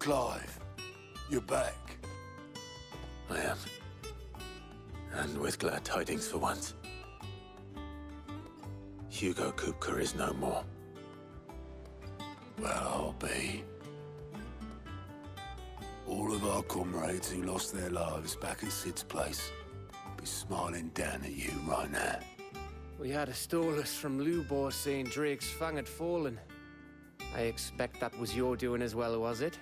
Clive, you're back. I am. And with glad tidings for once. Hugo Kupka is no more. Well, I'll be. All of our comrades who lost their lives back at Sid's place be smiling down at you right now. We had a stolus from Lubor saying Drake's fang had fallen. I expect that was your doing as well, was it?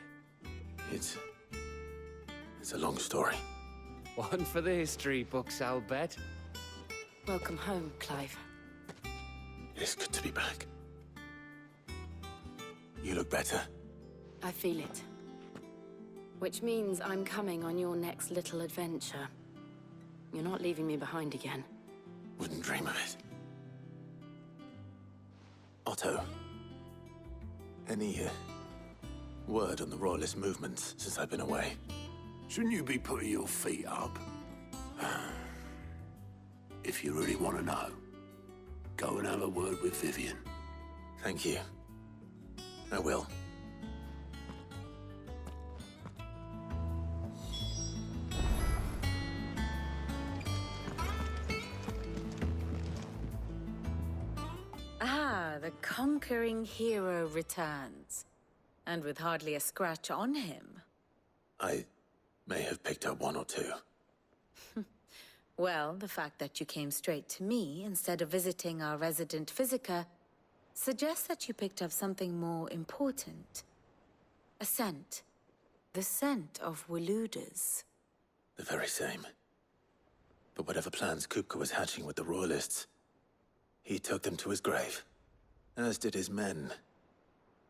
It's a long story. One for the history books, I'll bet. Welcome home, Clive. It is good to be back. You look better. I feel it. Which means I'm coming on your next little adventure. You're not leaving me behind again. Wouldn't dream of it. Otto, any word on the Royalist movements since I've been away? Shouldn't you be putting your feet up? If you really want to know, go and have a word with Vivian. Thank you. I will. Ah, the conquering hero returns. And with hardly a scratch on him. I may have picked up one or two. Well, the fact that you came straight to me instead of visiting our resident Physica suggests that you picked up something more important. A scent. The scent of Waludas. The very same. But whatever plans Kupka was hatching with the Royalists, he took them to his grave. As did his men.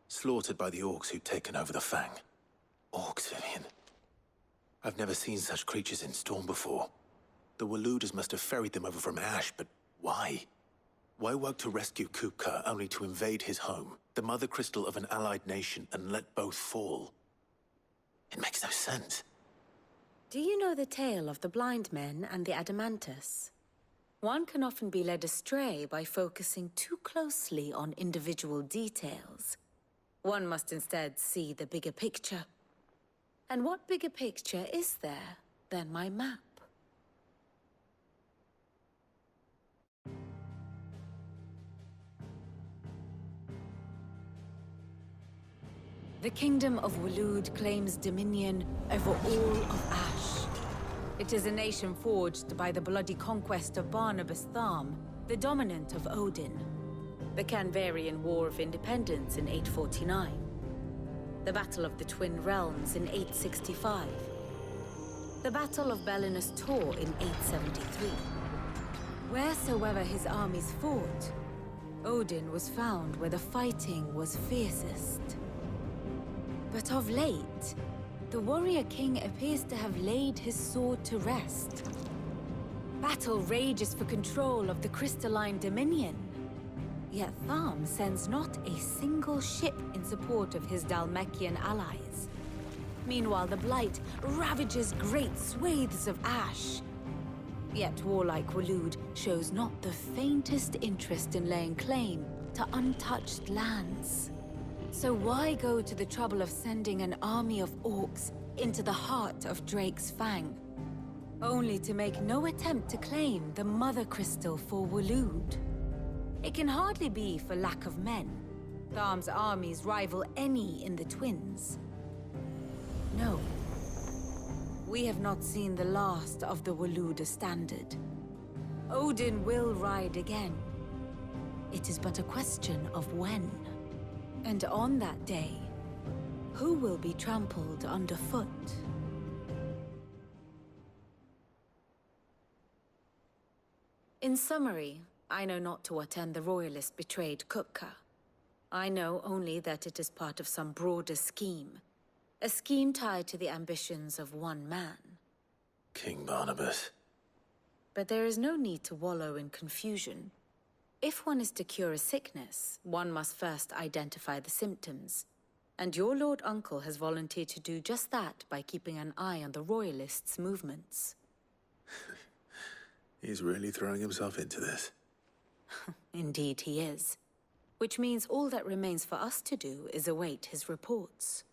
Slaughtered by the Orcs who'd taken over the Fang. Orcs, Vivian. I've never seen such creatures in Storm before. The Waludas must have ferried them over from Ash, but why? Why work to rescue Kupka only to invade his home, the mother crystal of an allied nation, and let both fall? It makes no sense. Do you know the tale of the blind men and the Adamantus? One can often be led astray by focusing too closely on individual details. One must instead see the bigger picture. And what bigger picture is there than my map? The Kingdom of Waloed claims dominion over all of Ash. It is a nation forged by the bloody conquest of Barnabas Tharm, the dominant of Odin. The Canvarian War of Independence in 849. The Battle of the Twin Realms in 865. The Battle of Belinus Tor in 873. Wheresoever his armies fought, Odin was found where the fighting was fiercest. But of late, the warrior king appears to have laid his sword to rest. Battle rages for control of the crystalline dominion. Yet Tharm sends not a single ship in support of his Dhalmekian allies. Meanwhile, the Blight ravages great swathes of Ash. Yet warlike Waloed shows not the faintest interest in laying claim to untouched lands. So why go to the trouble of sending an army of orcs into the heart of Drake's Fang, only to make no attempt to claim the Mother Crystal for Waloed? It can hardly be for lack of men. Tharm's armies rival any in the Twins. No. We have not seen the last of the Waluda standard. Odin will ride again. It is but a question of when. And on that day, who will be trampled underfoot? In summary, I know not to what end the Royalists betrayed Kupka. I know only that it is part of some broader scheme. A scheme tied to the ambitions of one man. King Barnabas. But there is no need to wallow in confusion. If one is to cure a sickness, one must first identify the symptoms. And your Lord Uncle has volunteered to do just that by keeping an eye on the Royalists' movements. He's really throwing himself into this. Indeed he is. Which means all that remains for us to do is await his reports.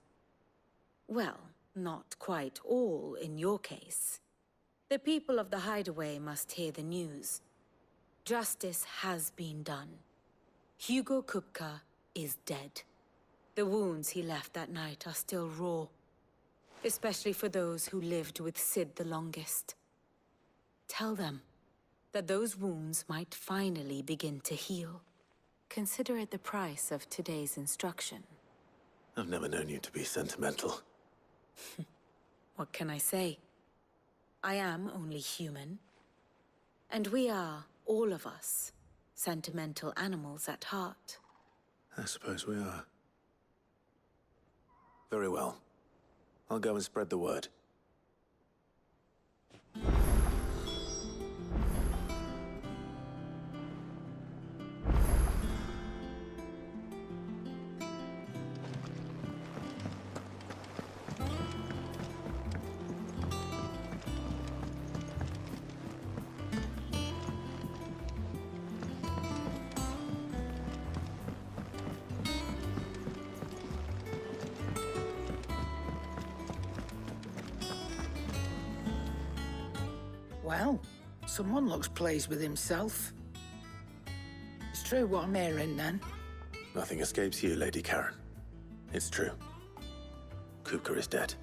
Well, not quite all in your case. The people of the Hideaway must hear the news. Justice has been done. Hugo Kupka is dead. The wounds he left that night are still raw, especially for those who lived with Sid the longest. Tell them that those wounds might finally begin to heal. Consider it the price of today's instruction. I've never known you to be sentimental. What can I say? I am only human. And we are, all of us, sentimental animals at heart. I suppose we are. Very well. I'll go and spread the word. Well, someone looks pleased with himself. It's true what I'm hearing, then. Nothing escapes you, Lady Karen. It's true. Kupka is dead.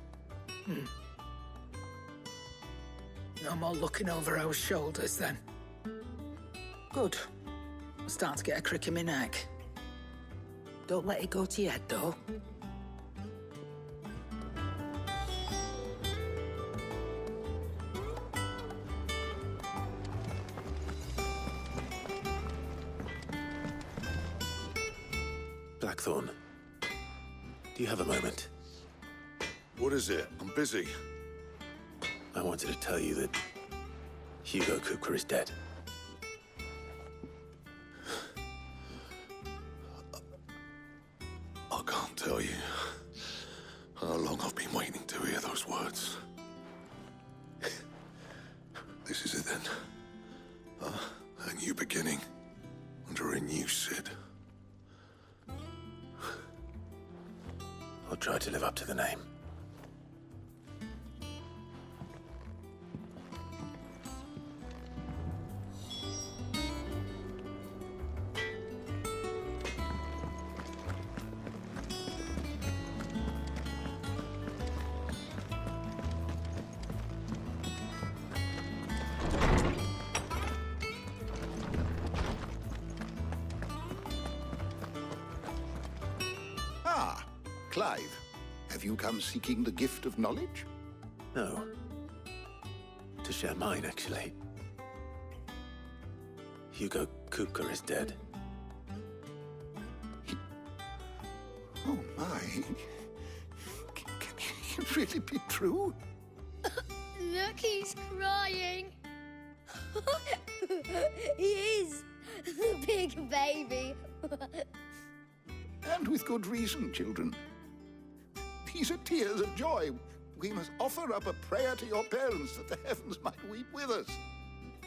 No more looking over our shoulders, then. Good. I'm starting to get a crick in my neck. Don't let it go to your head, though. Blackthorn, do you have a moment? What is it? I'm busy. I wanted to tell you that Hugo Kupka is dead. I can't tell you how long I've been waiting to hear those words. This is it then. A new beginning under a new Sid. I'll try to live up to the name. Clive, have you come seeking the gift of knowledge? No. To share mine, actually. Hugo Kupka is dead. Oh, my. Can it really be true? Look, he's crying. He is. The big baby. And with good reason, children. These are tears of joy. We must offer up a prayer to your parents that the heavens might weep with us.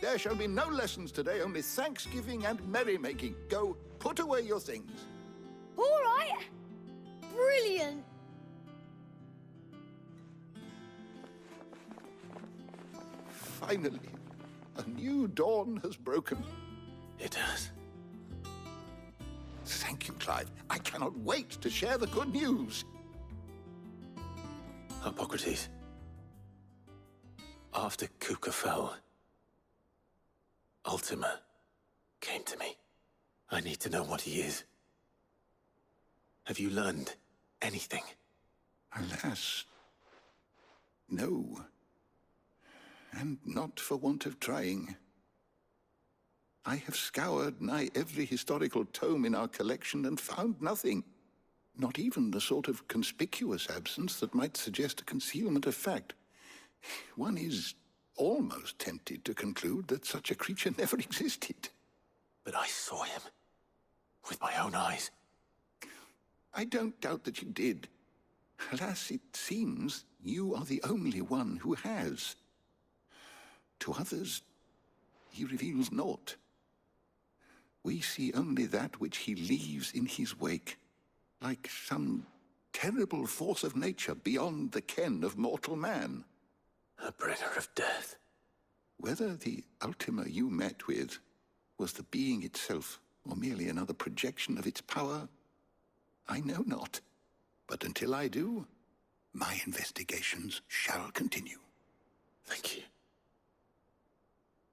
There shall be no lessons today, only thanksgiving and merrymaking. Go, put away your things. All right. Brilliant. Finally, a new dawn has broken. It has. Thank you, Clive. I cannot wait to share the good news. Hippocrates. After Kupka fell, Ultima came to me. I need to know what he is. Have you learned anything? Alas, no. And not for want of trying. I have scoured nigh every historical tome in our collection and found nothing. Not even the sort of conspicuous absence that might suggest a concealment of fact. One is almost tempted to conclude that such a creature never existed. But I saw him. With my own eyes. I don't doubt that you did. Alas, it seems you are the only one who has. To others, he reveals naught. We see only that which he leaves in his wake, like some terrible force of nature beyond the ken of mortal man. A bringer of death. Whether the Ultima you met with was the being itself, or merely another projection of its power, I know not. But until I do, my investigations shall continue. Thank you.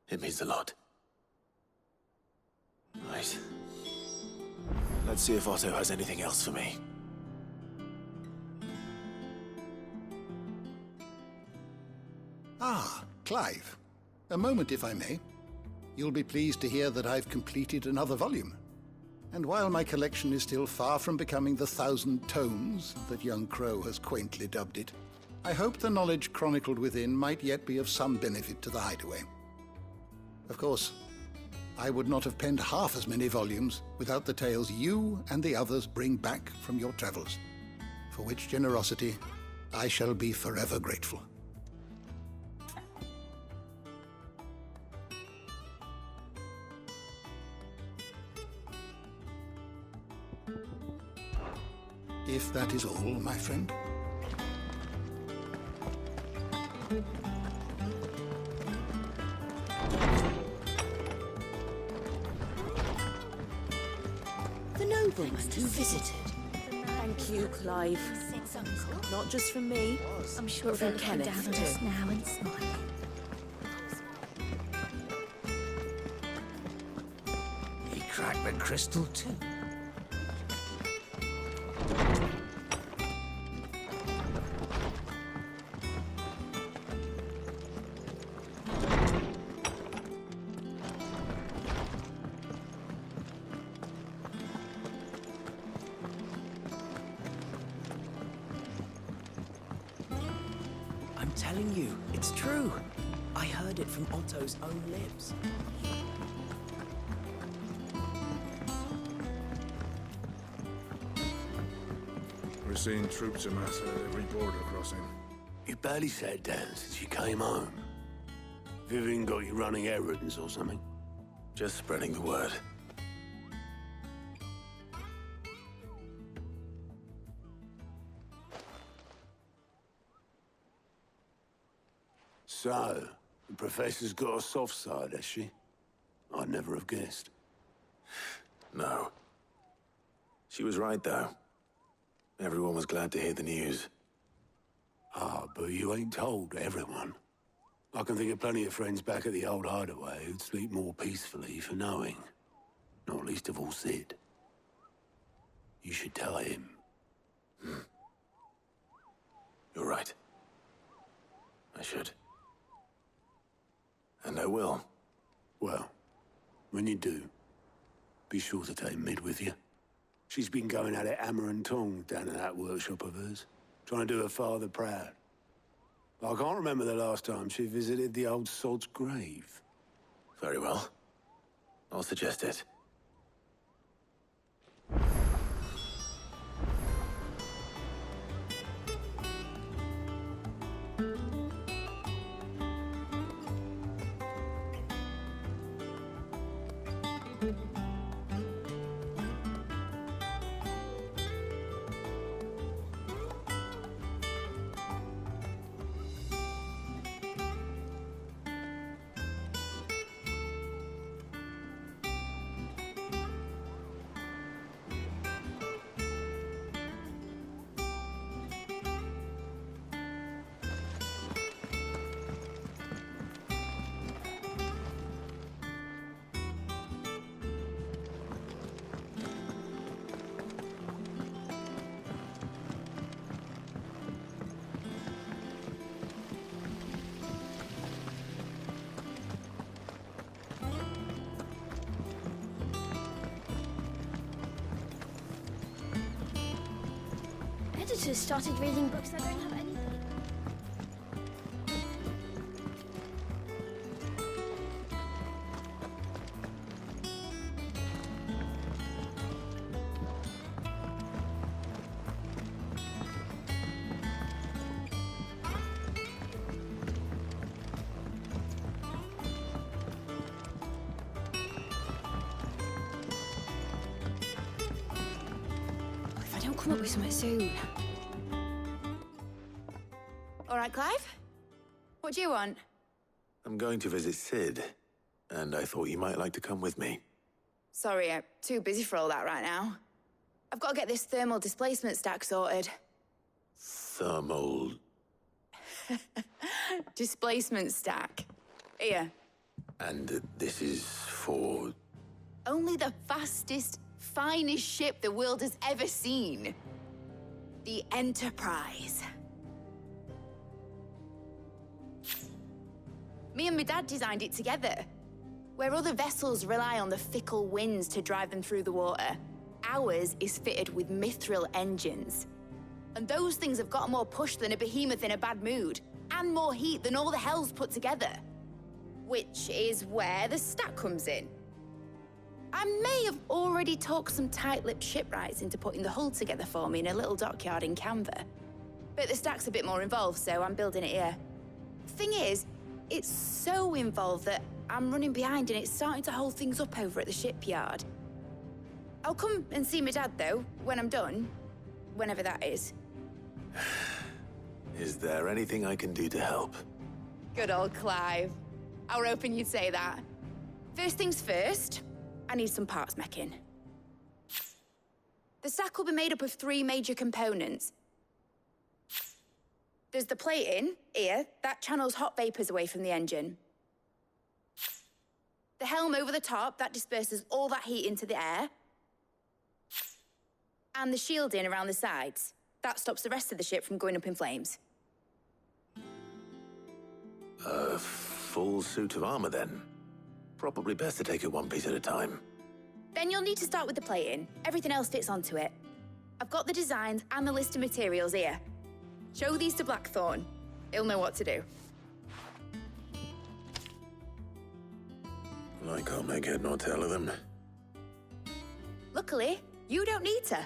It means a lot. Right. Let's see if Otto has anything else for me. Ah, Clive. A moment, if I may. You'll be pleased to hear that I've completed another volume. And while my collection is still far from becoming the 1,000 tomes that young Crow has quaintly dubbed it, I hope the knowledge chronicled within might yet be of some benefit to the Hideaway. Of course, I would not have penned half as many volumes without the tales you and the others bring back from your travels, for which generosity I shall be forever grateful. If that is all, my friend. The nobleman who visited. Thank you, Clive. Not just from me, I'm sure but they're from looking Kenneth, down on us too. now and smiling. He cracked the crystal too. I'm telling you, it's true. I heard it from Otto's own lips. We're seeing troops amass at every border crossing. You barely sat down since you came home. Vivian got you running errands or something? Just spreading the word. So, the professor's got a soft side, has she? I'd never have guessed. No. She was right, though. Everyone was glad to hear the news. Ah, but you ain't told everyone. I can think of plenty of friends back at the old hideaway who'd sleep more peacefully for knowing. Not least of all Sid. You should tell him. You're right. I should. And I will. Well, when you do, be sure to take Mid with you. She's been going at it hammer and tong down in that workshop of hers, trying to do her father proud. But I can't remember the last time she visited the old sod's grave. Very well. I'll suggest it. Editors started reading books that don't have anything. If I don't come up with something soon, right, Clive? What do you want? I'm going to visit Sid, and I thought you might like to come with me. Sorry, I'm too busy for all that right now. I've got to get this thermal displacement stack sorted. Thermal... Displacement stack. Here. And this is for... Only the fastest, finest ship the world has ever seen. The Enterprise. Me and my dad designed it together. Where other vessels rely on the fickle winds to drive them through the water, ours is fitted with mithril engines. And those things have got more push than a behemoth in a bad mood, and more heat than all the hells put together. Which is where the stack comes in. I may have already talked some tight-lipped shipwrights into putting the hull together for me in a little dockyard in Canva. But the stack's a bit more involved, so I'm building it here. Thing is, it's so involved that I'm running behind and it's starting to hold things up over at the shipyard. I'll come and see my dad, though, when I'm done. Whenever that is. Is there anything I can do to help? Good old Clive. I were hoping you'd say that. First things first, I need some parts meching. The stack will be made up of 3 major components. There's the plating, here, that channels hot vapors away from the engine. The helm over the top, that disperses all that heat into the air. And the shielding around the sides. That stops the rest of the ship from going up in flames. A full suit of armor, then? Probably best to take it one piece at a time. Then you'll need to start with the plating. Everything else fits onto it. I've got the designs and the list of materials here. Show these to Blackthorn. He'll know what to do. I can't make head nor tail of them. Luckily, you don't need to.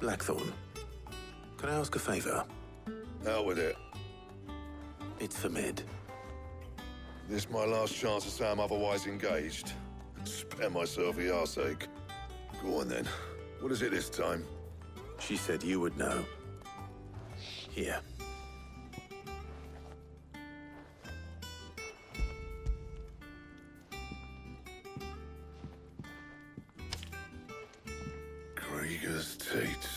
Blackthorn, can I ask a favor? Out with it. It's for Mid. This my last chance to say I'm otherwise engaged. Spare myself the arseache. Go on then. What is it this time? She said you would know. Here. Krieger's Teats.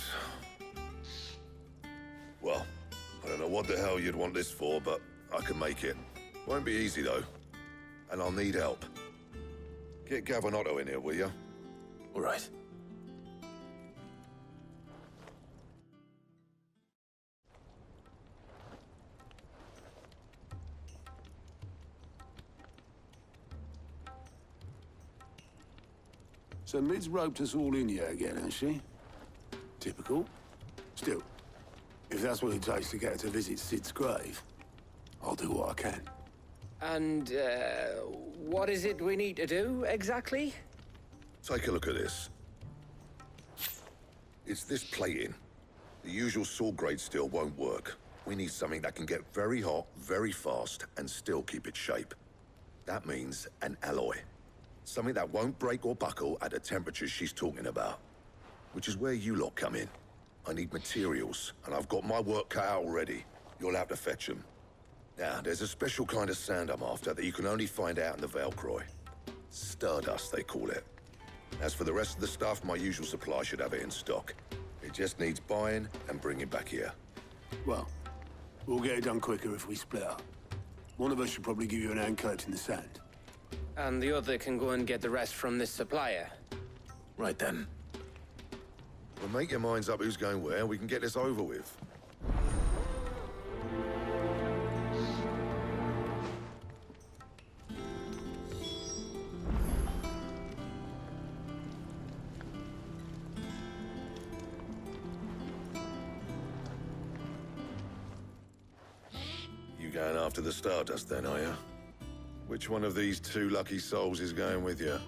Well, I don't know what the hell you'd want this for, but I can make it. Won't be easy, though. And I'll need help. Get Gavin Otto in here, will you? All right. So Mid's roped us all in here again, has she? Typical. Still, If that's what it takes to get her to visit Sid's grave, I'll do what I can. And, what is it we need to do, exactly? Take a look at this. It's this plating. The usual sword grade steel won't work. We need something that can get very hot, very fast, and still keep its shape. That means an alloy. Something that won't break or buckle at the temperatures she's talking about. Which is where you lot come in. I need materials, and I've got my work cut out already. You'll have to fetch them. Now, there's a special kind of sand I'm after that you can only find out in the Velcroy. Stardust, they call it. As for the rest of the stuff, my usual supply should have it in stock. It just needs buying and bringing back here. Well, we'll get it done quicker if we split up. One of us should probably give you an hand collecting the sand. And the other can go and get the rest from this supplier. Right then. Well, make your minds up who's going where, and we can get this over with. You going after the Stardust then, are you? Which one of these two lucky souls is going with you?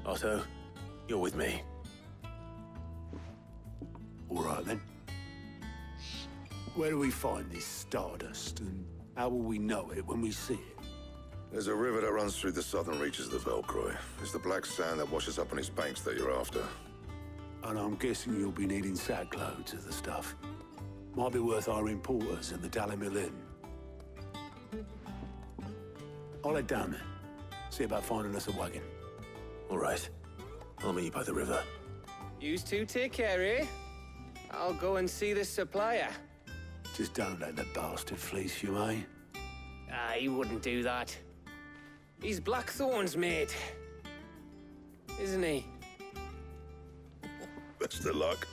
Otto, you're with me. All right, then. Where do we find this Stardust, and how will we know it when we see it? There's a river that runs through the southern reaches of the Velcroy. It's the black sand that washes up on its banks that you're after. And I'm guessing you'll be needing sackloads of the stuff. Might be worth hiring porters at the Dalimil Inn. I'll head down there. See about finding us a wagon. All right. I'll meet you by the river. Yous two take care, eh? I'll go and see this supplier. Just don't let the bastard fleece you, eh? Ah, he wouldn't do that. He's Blackthorn's mate. Isn't he? Best of luck.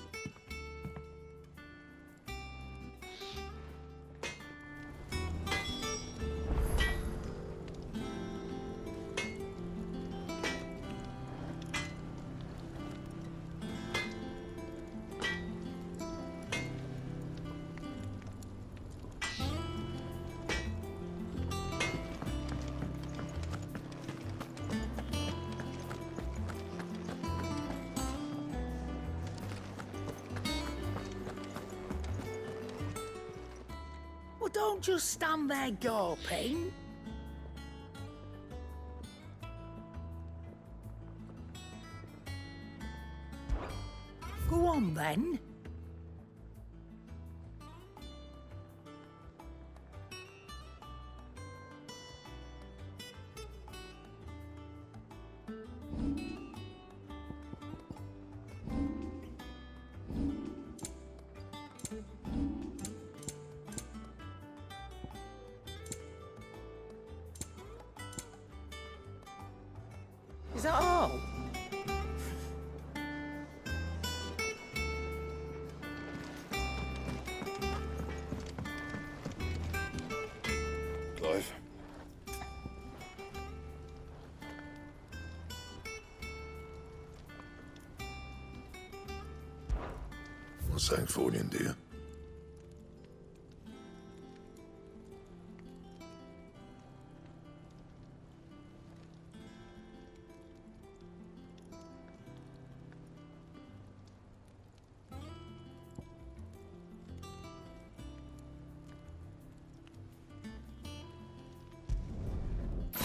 Well, don't just stand there gawping. Go on, then. Is that all? Clive. Not Sancfordian, do you?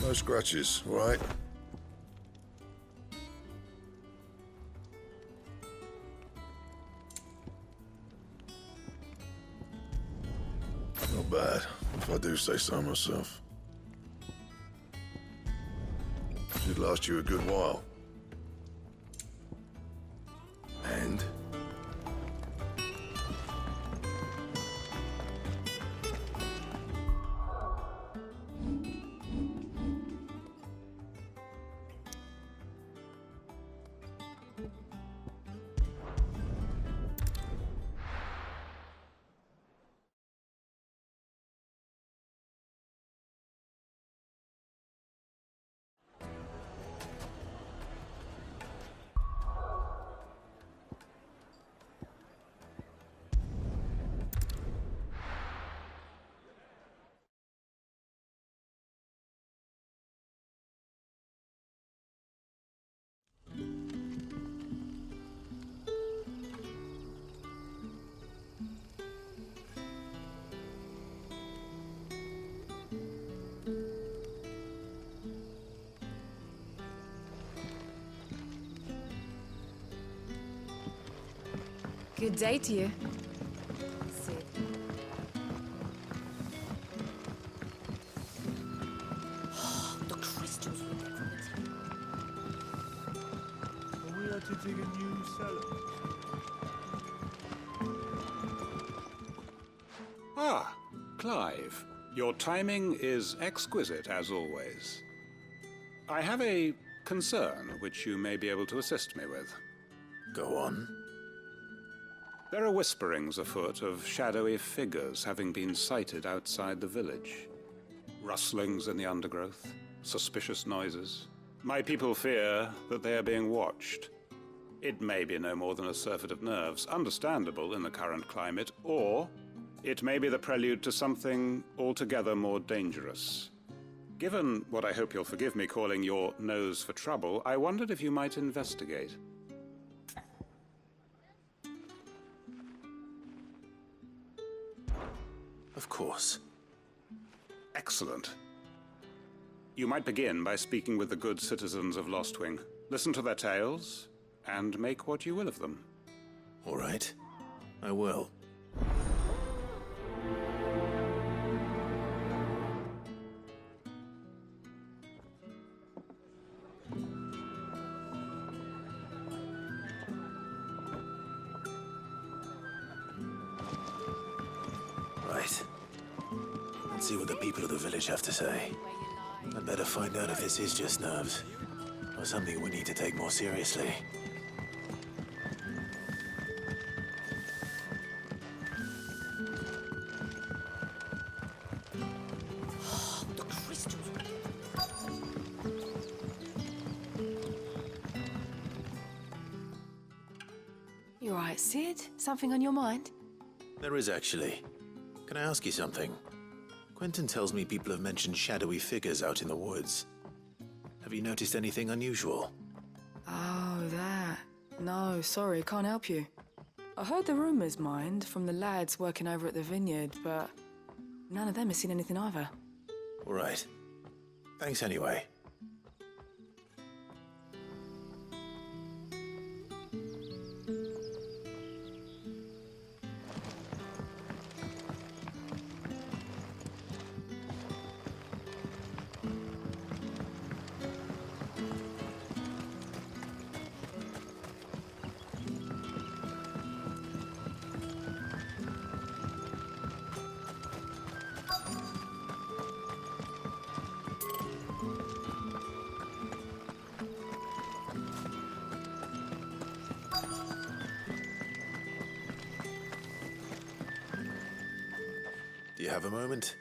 No scratches, all right? Not bad, if I do say so myself. Should last you a good while. And? Good day to you. The crystals will get from the We are to dig a new cellar. Ah, Clive. Your timing is exquisite, as always. I have a concern which you may be able to assist me with. Go on. There are whisperings afoot of shadowy figures having been sighted outside the village. Rustlings in the undergrowth, suspicious noises. My people fear that they are being watched. It may be no more than a surfeit of nerves, understandable in the current climate, or it may be the prelude to something altogether more dangerous. Given what I hope you'll forgive me calling your nose for trouble, I wondered if you might investigate. Of course. Excellent. You might begin by speaking with the good citizens of Lostwing. Listen to their tales, and make what you will of them. All right. I will. Right. Let's see what the people of the village have to say. I'd better find out if this is just nerves, or something we need to take more seriously. The crystals. You all right, Sid? Something on your mind? There is actually. Can I ask you something? Quentin tells me people have mentioned shadowy figures out in the woods. Have you noticed anything unusual? Oh, that. No, sorry, can't help you. I heard the rumours, mind, from the lads working over at the vineyard, but none of them has seen anything either. All right. Thanks anyway. Do you have a moment?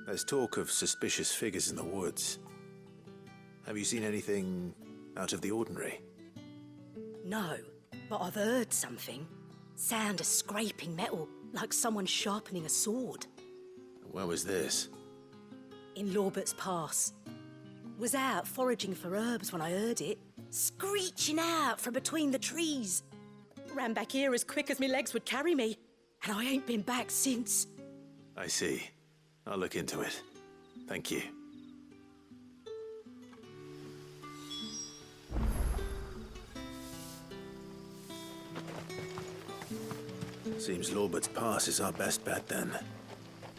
There's talk of suspicious figures in the woods. Have you seen anything out of the ordinary? No, but I've heard something. Sound of scraping metal, like someone sharpening a sword. Where was this? In Lorbert's Pass. Was out foraging for herbs when I heard it, screeching out from between the trees. Ran back here as quick as my legs would carry me, and I ain't been back since. I see. I'll look into it. Thank you. Seems Lorbert's Pass is our best bet then.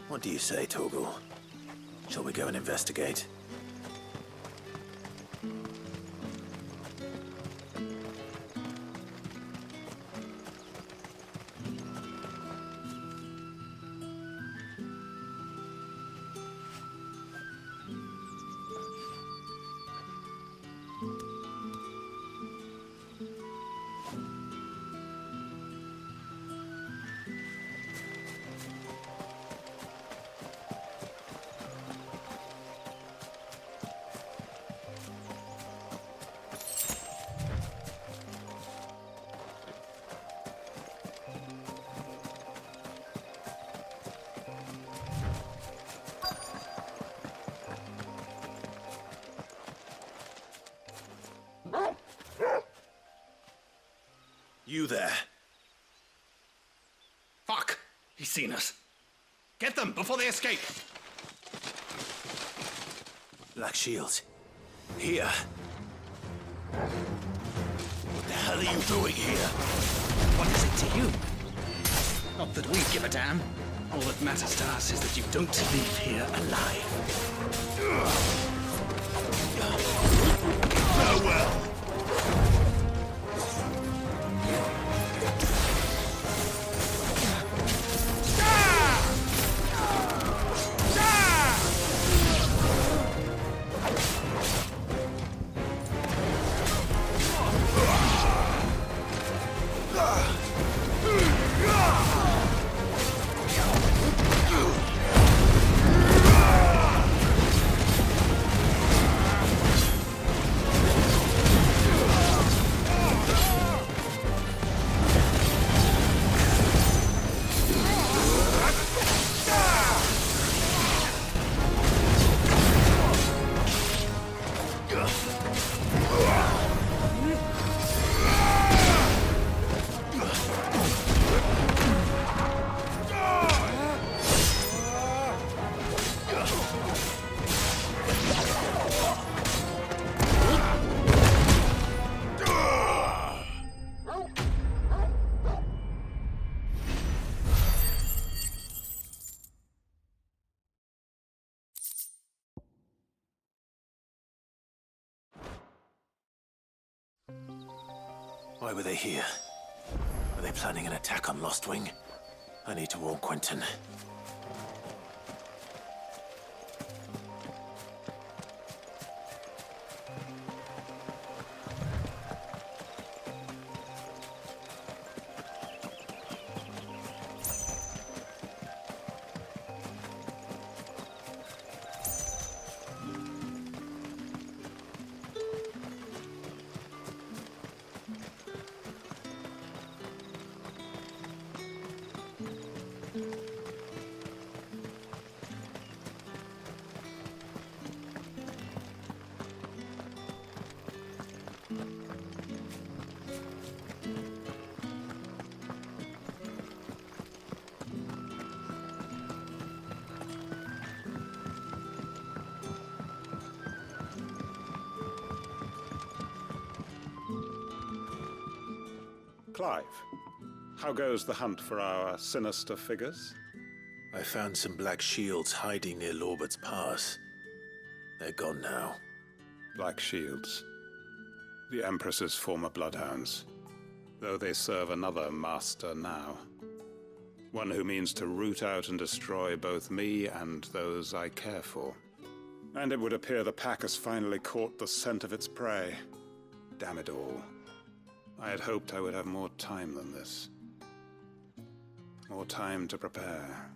What do you say, Torgal? Shall we go and investigate? You there. Fuck! He's seen us. Get them before they escape! Black shields. Here. What the hell are you doing here? What is it to you? Not that we give a damn. All that matters to us is that you don't leave here alive. Farewell. Why were they here? Were they planning an attack on Lost Wing? I need to warn Quentin. Clive, how goes the hunt for our sinister figures? I found some black shields hiding near Lorbert's Pass. They're gone now. Black shields. The Empress's former bloodhounds. Though they serve another master now. One who means to root out and destroy both me and those I care for. And it would appear the pack has finally caught the scent of its prey. Damn it all. I had hoped I would have more time than this. More time to prepare.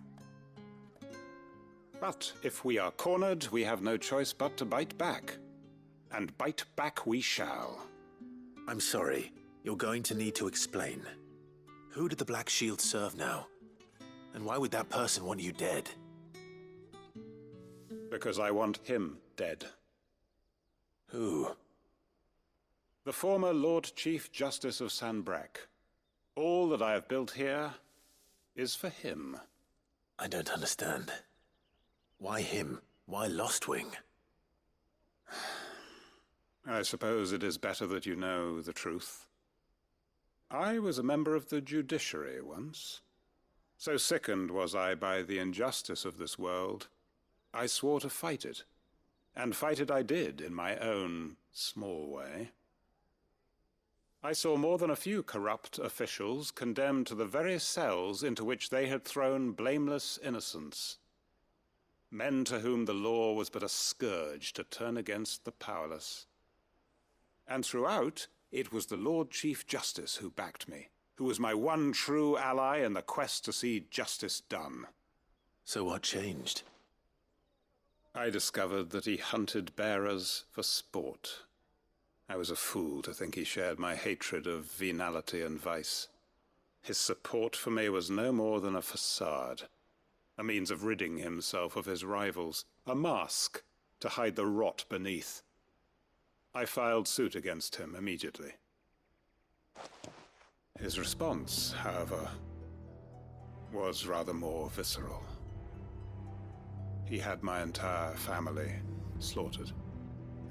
But if we are cornered, we have no choice but to bite back. And bite back we shall. I'm sorry. You're going to need to explain. Who did the Black Shield serve now? And why would that person want you dead? Because I want him dead. Who? The former Lord Chief Justice of Sanbreque. All that I have built here is for him. I don't understand. Why him? Why Lost Wing? I suppose it is better that you know the truth. I was a member of the judiciary once. So sickened was I by the injustice of this world, I swore to fight it. And fight it I did in my own small way. I saw more than a few corrupt officials condemned to the very cells into which they had thrown blameless innocents. Men to whom the law was but a scourge to turn against the powerless. And throughout, it was the Lord Chief Justice who backed me, who was my one true ally in the quest to see justice done. So what changed? I discovered that he hunted bearers for sport. I was a fool to think he shared my hatred of venality and vice. His support for me was no more than a facade, a means of ridding himself of his rivals, a mask to hide the rot beneath. I filed suit against him immediately. His response, however, was rather more visceral. He had my entire family slaughtered,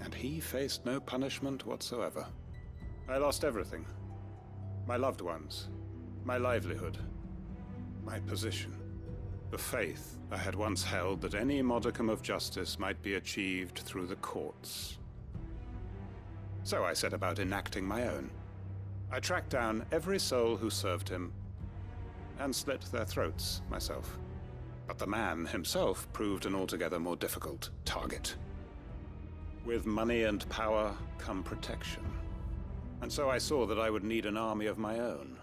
and he faced no punishment whatsoever. I lost everything, My loved ones, my livelihood, my position, the faith I had once held that any modicum of justice might be achieved through the courts. So I set about enacting my own. I tracked down every soul who served him, and slit their throats myself. But the man himself proved an altogether more difficult target. With money and power come protection. And so I saw that I would need an army of my own.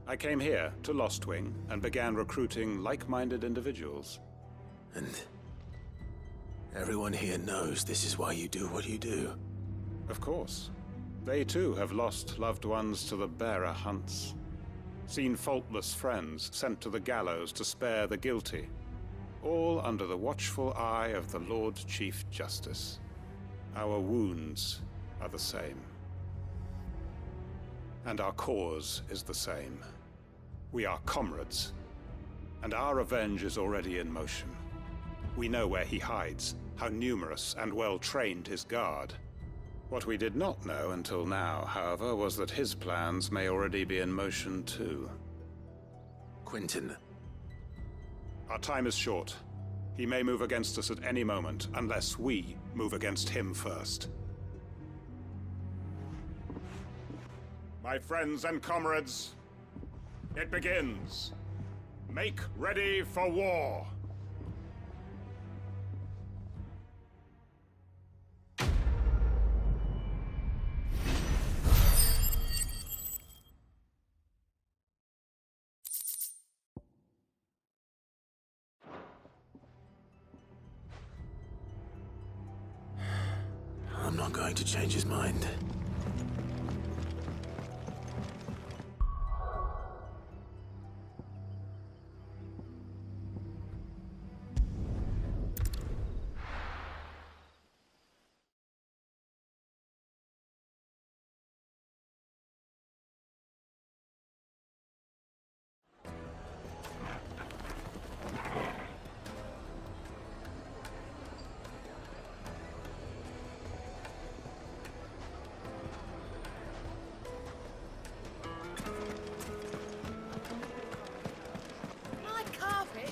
I came here to Lostwing and began recruiting like-minded individuals. And everyone here knows this is why you do what you do. Of course. They too have lost loved ones to the bearer hunts. Seen faultless friends sent to the gallows to spare the guilty. All under the watchful eye of the Lord Chief Justice. Our wounds are the same. And our cause is the same. We are comrades. And our revenge is already in motion. We know where he hides, how numerous and well-trained his guard. What we did not know until now, however, was that his plans may already be in motion too. Quentin. Our time is short. He may move against us at any moment, unless we move against him first. My friends and comrades, it begins. Make ready for war. I'm not going to change his mind.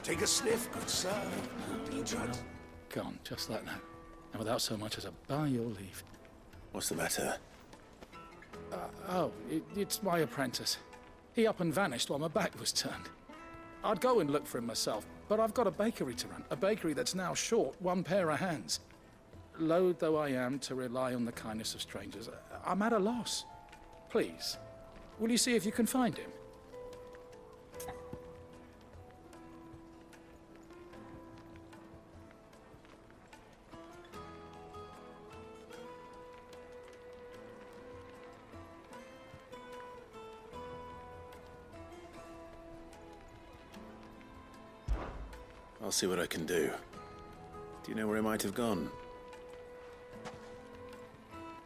Take a sniff, good sir. You drugged? Gone, just like that. And without so much as a by your leave. What's the matter? It's my apprentice. He up and vanished while my back was turned. I'd go and look for him myself, but I've got a bakery to run. A bakery that's now short one pair of hands. Loath though I am to rely on the kindness of strangers, I'm at a loss. Please, will you see if you can find him? I'll see what I can do. Do you know where he might have gone?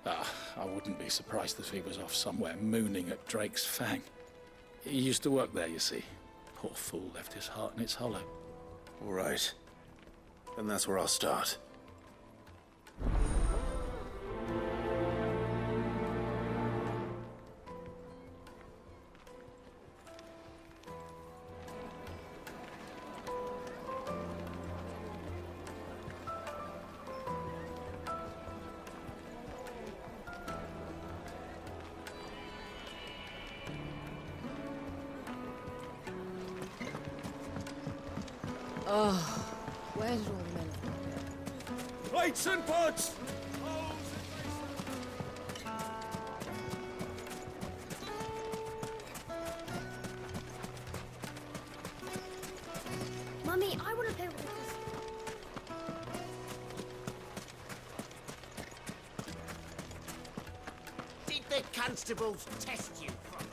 I wouldn't be surprised if he was off somewhere mooning at Drake's Fang. He used to work there, you see. Poor fool left his heart in its hollow. All right. Then that's where I'll start. Oh, where's all the men? Plates and pots! Mummy, I want to play with this. Did the constables test you properly?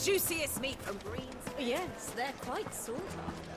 juiciest meat from greens. Yes, they're quite sought after.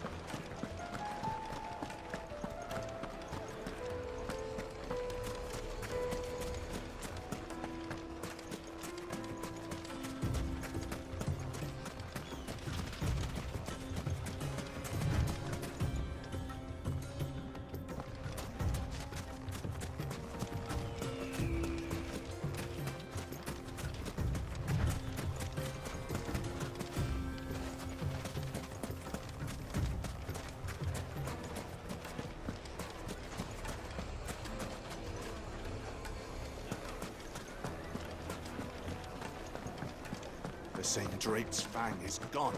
The St. Drake's fang is gone.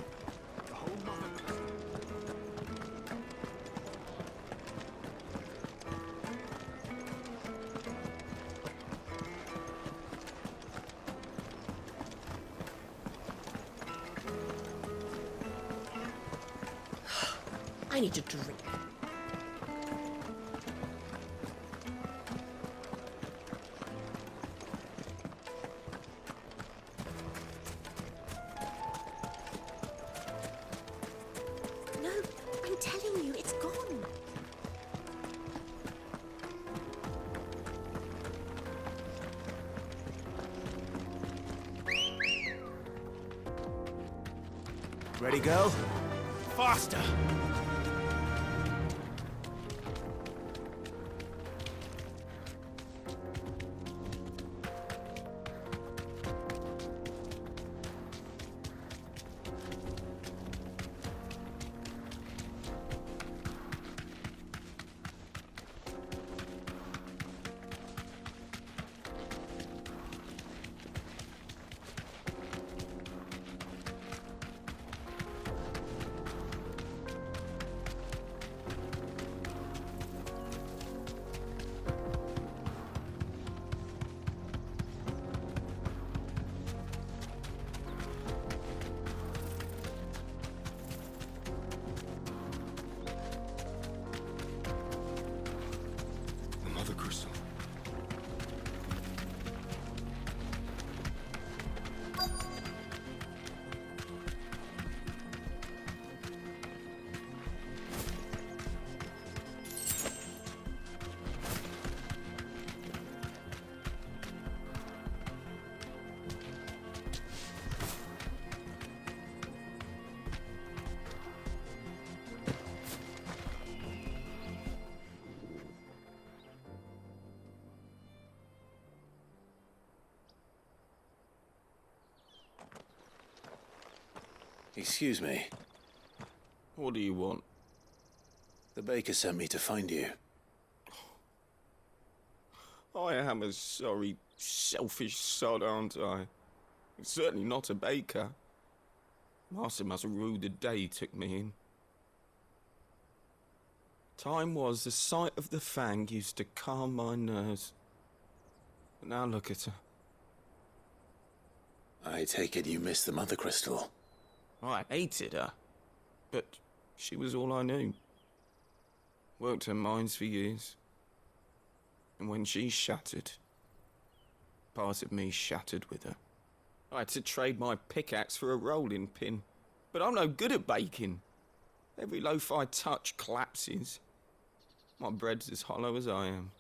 The whole mother... I need a drink. No, I'm telling you, it's gone. Ready, girl? Faster! Mother Crystal. Excuse me. What do you want? The baker sent me to find you. I am a sorry, selfish sod, aren't I? I'm certainly not a baker. Master must have ruled the day he took me in. Time was the sight of the fang used to calm my nerves. But now look at her. I take it you missed the Mother Crystal. I hated her, but she was all I knew. Worked her mines for years. And when she shattered, part of me shattered with her. I had to trade my pickaxe for a rolling pin, but I'm no good at baking. Every loaf I touch collapses. My bread's as hollow as I am.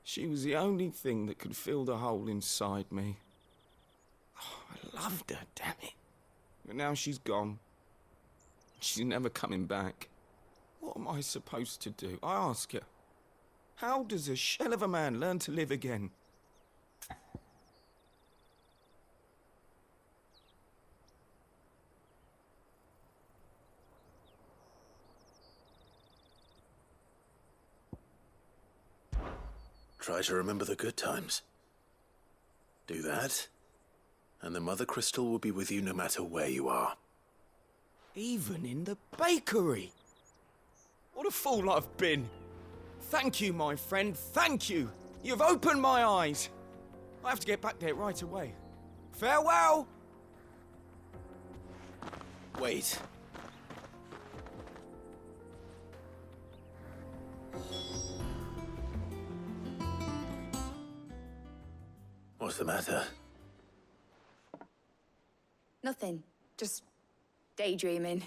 She was the only thing that could fill the hole inside me. Oh, I loved her, damn it. But now she's gone. She's never coming back. What am I supposed to do? I ask her. How does a shell of a man learn to live again? Try to remember the good times. Do that, and the Mother Crystal will be with you no matter where you are. Even in the bakery. What a fool I've been. Thank you, my friend, thank you. You've opened my eyes. I have to get back there right away. Farewell! Wait. What's the matter? Nothing. Just daydreaming.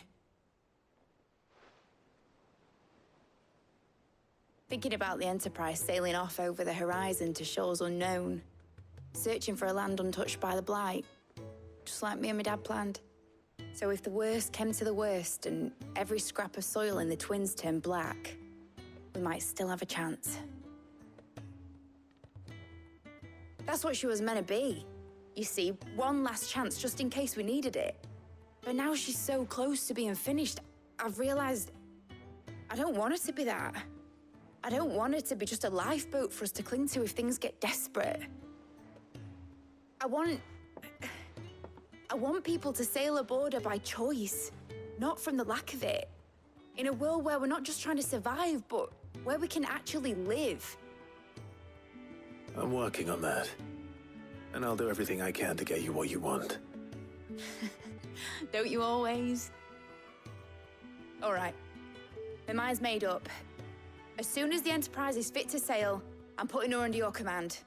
Thinking about the Enterprise sailing off over the horizon to shores unknown. Searching for a land untouched by the Blight. Just like me and my dad planned. So if the worst came to the worst and every scrap of soil in the Twins turned black, we might still have a chance. That's what she was meant to be. You see, one last chance just in case we needed it. But now she's so close to being finished, I've realized I don't want her to be that. I don't want her to be just a lifeboat for us to cling to if things get desperate. I want people to sail aboard her by choice, not from the lack of it. In a world where we're not just trying to survive, but where we can actually live. I'm working on that. And I'll do everything I can to get you what you want. Don't you always? All right. My mind's made up. As soon as the Enterprise is fit to sail, I'm putting her under your command.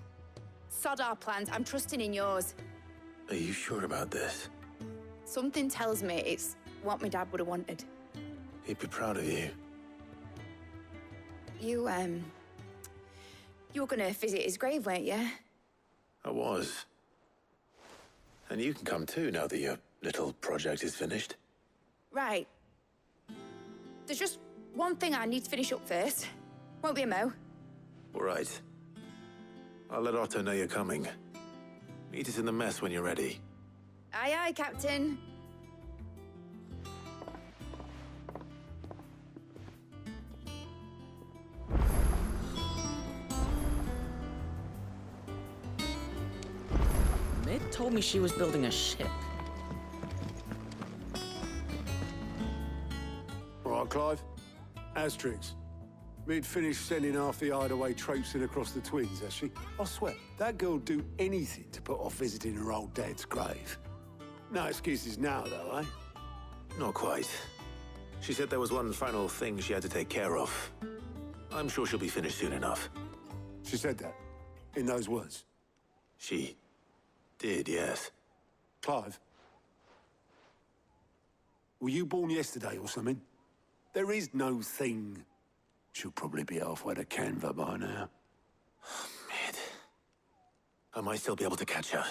Sod our plans, I'm trusting in yours. Are you sure about this? Something tells me it's what my dad would have wanted. He'd be proud of you. You were gonna visit his grave, weren't you? I was. And you can come too now that your little project is finished. Right. There's just one thing I need to finish up first. Won't be a mo. All right. I'll let Otto know you're coming. Meet us in the mess when you're ready. Aye, aye, Captain. Mid told me she was building a ship. All right, Clive. Asterix. Mid finished sending half the hideaway traipsing across the Twins, has she? I swear, that girl'd do anything to put off visiting her old dad's grave. No excuses now, though, eh? Not quite. She said there was one final thing she had to take care of. I'm sure she'll be finished soon enough. She said that? In those words? She did, yes. Clive? Were you born yesterday or something? There is no thing. She'll probably be halfway to Canva by now. Mid. I might still be able to catch her.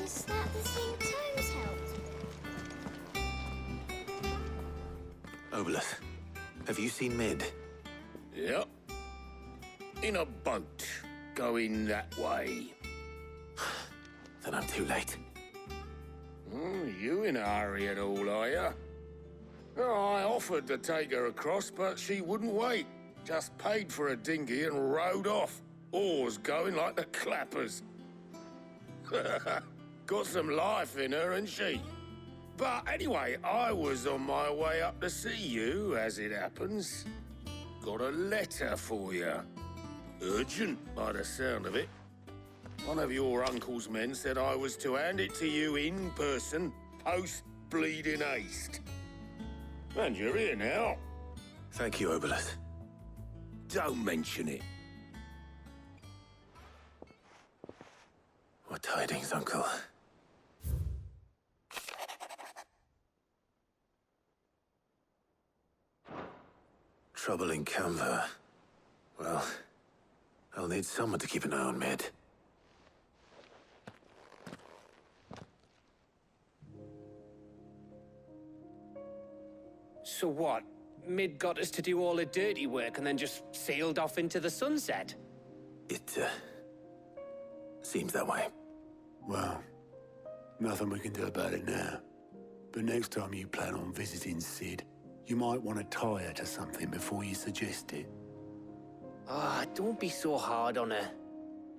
Is that the thing Tomes helped with? Obelus, have you seen Mid? Yep. In a boat, going that way. Then I'm too late. You in a hurry at all, are you? Oh, I offered to take her across, but she wouldn't wait. Just paid for a dinghy and rowed off. Oars going like the clappers. Got some life in her, ain't she? But anyway, I was on my way up to see you, as it happens. Got a letter for you. Urgent, by the sound of it. One of your uncle's men said I was to hand it to you in person, post-bleeding haste. And you're here now. Thank you, Obelus. Don't mention it. What tidings, Uncle? Trouble in Canva. Well, I'll need someone to keep an eye on Mid. So what? Mid got us to do all the dirty work and then just sailed off into the sunset? It, seems that way. Well, nothing we can do about it now. But next time you plan on visiting Sid, you might want to tie her to something before you suggest it. Ah, don't be so hard on her.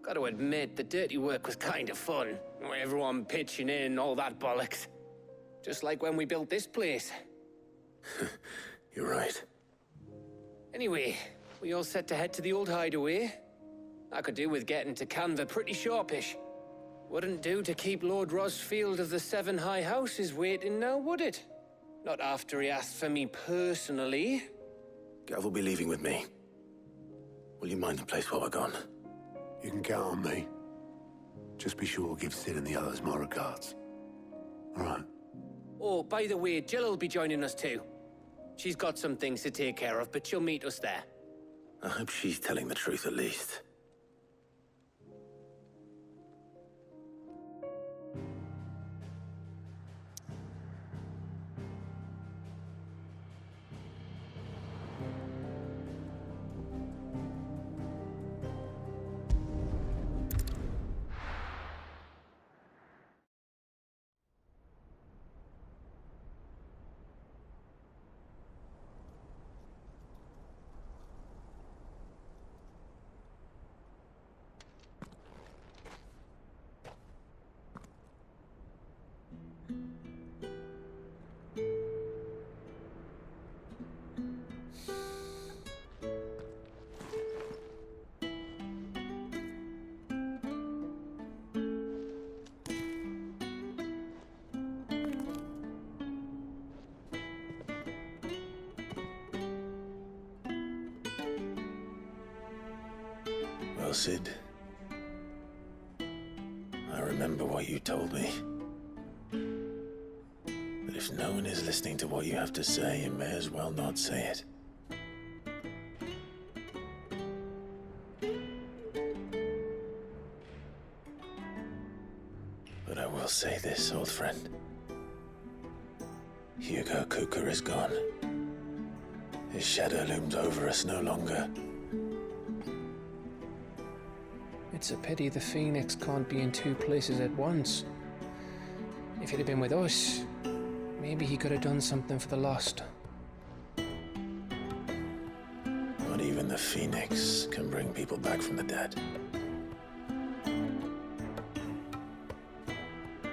Got to admit, the dirty work was kind of fun. Everyone pitching in, all that bollocks. Just like when we built this place. You're right. Anyway, we all set to head to the old hideaway. I could do with getting to Canva pretty sharpish. Wouldn't do to keep Lord Rosfield of the Seven High Houses waiting now, would it? Not after he asked for me personally. Gav will be leaving with me. Will you mind the place while we're gone? You can count on me. Just be sure to give Sid and the others my regards. All right. Oh, by the way, Jill will be joining us too. She's got some things to take care of, but she'll meet us there. I hope she's telling the truth at least. Well, Sid, I remember what you told me. That if no one is listening to what you have to say, you may as well not say it. But I will say this, old friend. Hugo Kuka is gone. His shadow looms over us no longer. It's a pity the Phoenix can't be in two places at once. If he'd have been with us, maybe he could have done something for the lost. Not even the Phoenix can bring people back from the dead.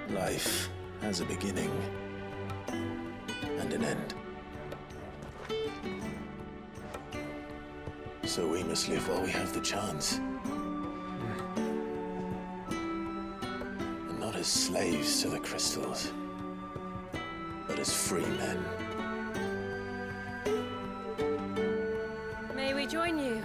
Life has a beginning and an end. So we must live while we have the chance. And not as slaves to the crystals, but as free men. May we join you?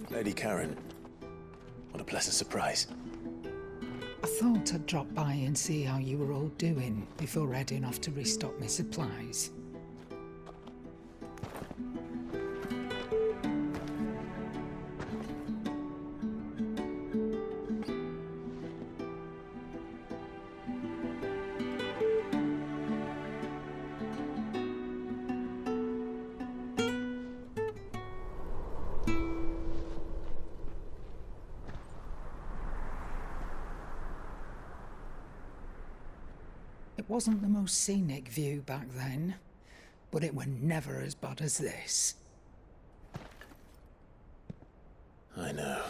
Lady Karen, what a pleasant surprise. I thought I'd drop by and see how you were all doing before heading off to restock my supplies. It wasn't the most scenic view back then, but it were never as bad as this. I know.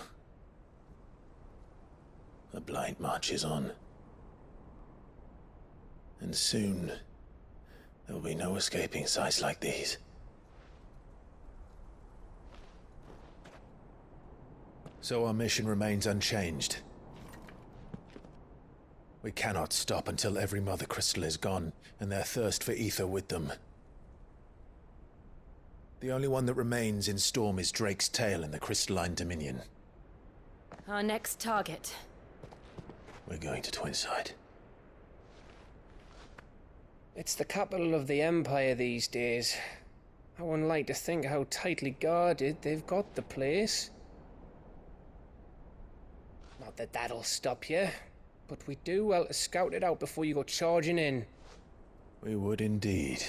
The blight marches on. And soon, there will be no escaping sights like these. So our mission remains unchanged. We cannot stop until every Mother Crystal is gone, and their thirst for ether with them. The only one that remains in Storm is Drake's Tail in the Crystalline Dominion. Our next target. We're going to Twinside. It's the capital of the Empire these days. I wouldn't like to think how tightly guarded they've got the place. Not that that'll stop you, but we do well to scout it out before you go charging in. We would indeed.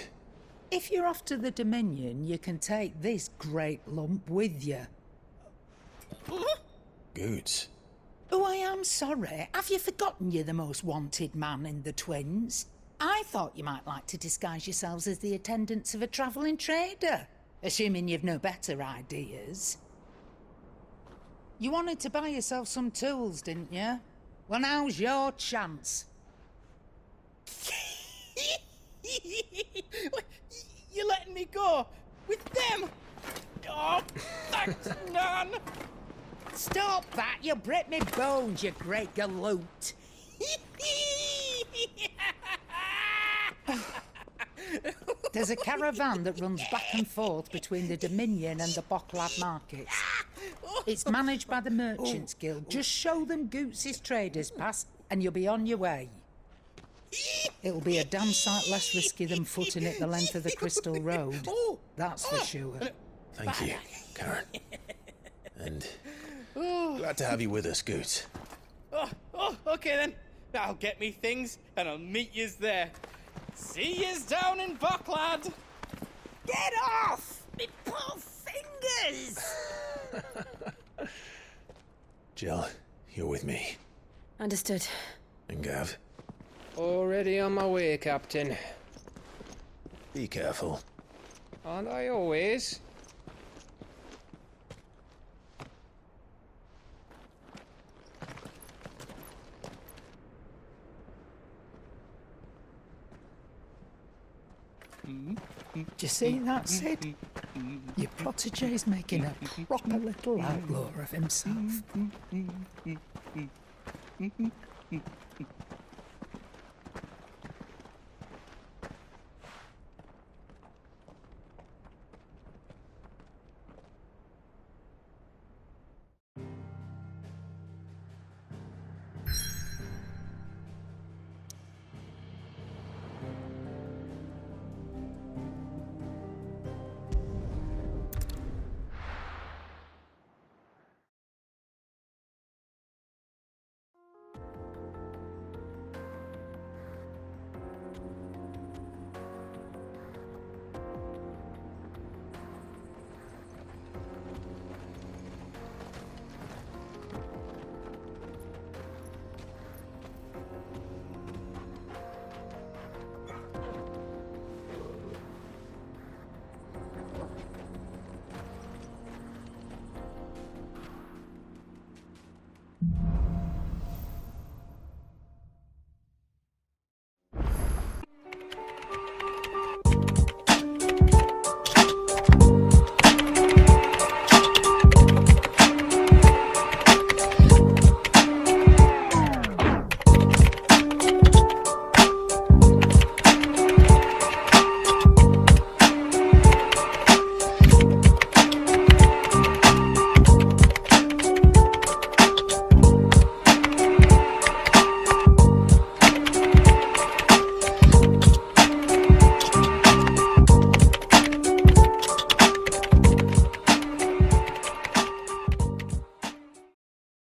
If you're off to the Dominion, you can take this great lump with you. Goods. Oh, I am sorry. Have you forgotten you're the most wanted man in the Twins? I thought you might like to disguise yourselves as the attendants of a travelling trader, assuming you've no better ideas. You wanted to buy yourself some tools, didn't you? Well, now's your chance. Thanks, Nan! Stop that! You'll break me bones, you great galoot! There's a caravan that runs back and forth between the Dominion and the Bocklad markets. It's managed by the Merchants Guild. Just show them Goots' traders pass and you'll be on your way. It'll be a damn sight less risky than footing it the length of the Crystal Road. That's for sure. Thank you, Karen. And glad to have you with us, Goots. Okay then. I'll get me things and I'll meet yous there. See yous down in Bocklad. Get off! Me poor fingers! Jill, you're with me. Understood. And Gav, Already on my way, Captain. be careful. Aren't I always? Do you see that, Sid? Your protege's making a proper little outlaw of himself.